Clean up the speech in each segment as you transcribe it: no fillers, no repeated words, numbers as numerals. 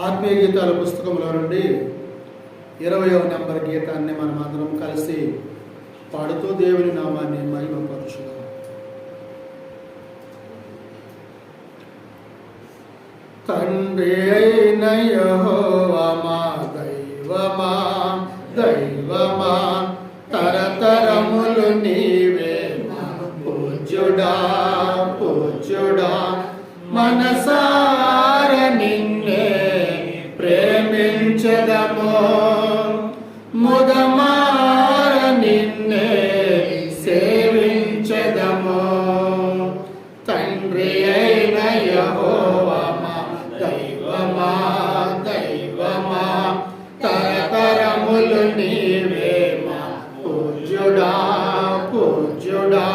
ఆత్మీయ గీతాల పుస్తకంలో నుండి 20వ నెంబర్ గీతాన్ని మనం అందరం కలిసి పాడుతూ దేవుని నామాన్ని మహిమపరచుదాం. తండ్రి అయిన యెహోవా మా దైవమా దైవమా, తరతరములు నీవే పూజ్యుడా పూజ్యుడా, మనసార నిన్నే ప్రేమించదము, ముదమార నిన్నే సేవించదము. తండ్రి అయిన యెహోవా మా దైవమా దైవమా, తరతరములు నీవే మా పూజ్యుడా పూజ్యుడా,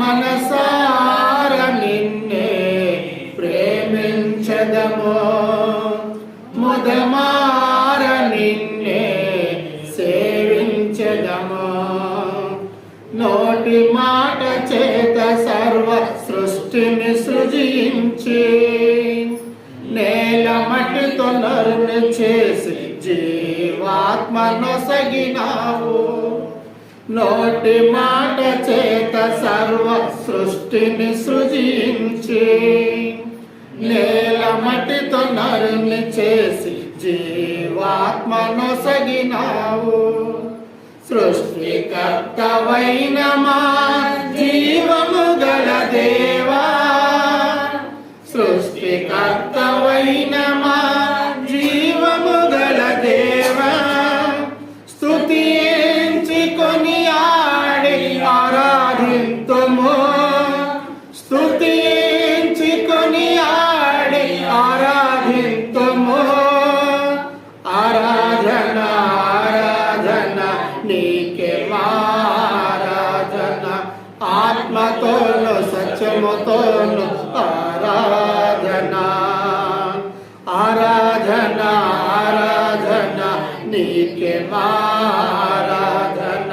మనసార నిన్నే ప్రేమించదము, ముదమార నిన్నే సేవించదము. నోటి మాట చేత సర్వ సృష్టిని సృజించి, నేల మట్టితో నరుని చేసి జీవాత్మనొసగినావు. నోటి మాట చేత సర్వ సృష్టిని సృజించి, నేల మట్టితో నరుని చేసి జీవాత్మనొసగినావు. సృష్టికర్తవైన మా జీవము గల దేవా, సృష్టికర్తవైన మా జీవము గల దేవా, స్తుతించి కొనియాడి ఆరాధింతుము, స్తుతించి కొనియాడి ఆరాధింతుము. ఆరాధన ఆరాధన నీకే ఆరాధన, ఆత్మతోను సత్యముతోను ఆరాధన. ఆరాధన ఆరాధన నీకే ఆరాధన,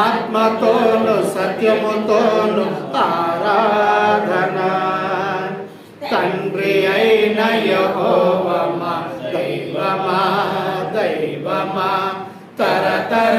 ఆత్మతోను సత్యముతోను ఆరాధన. తండ్రి అయిన యెహోవా మా దైవమా దైవమా, తరతర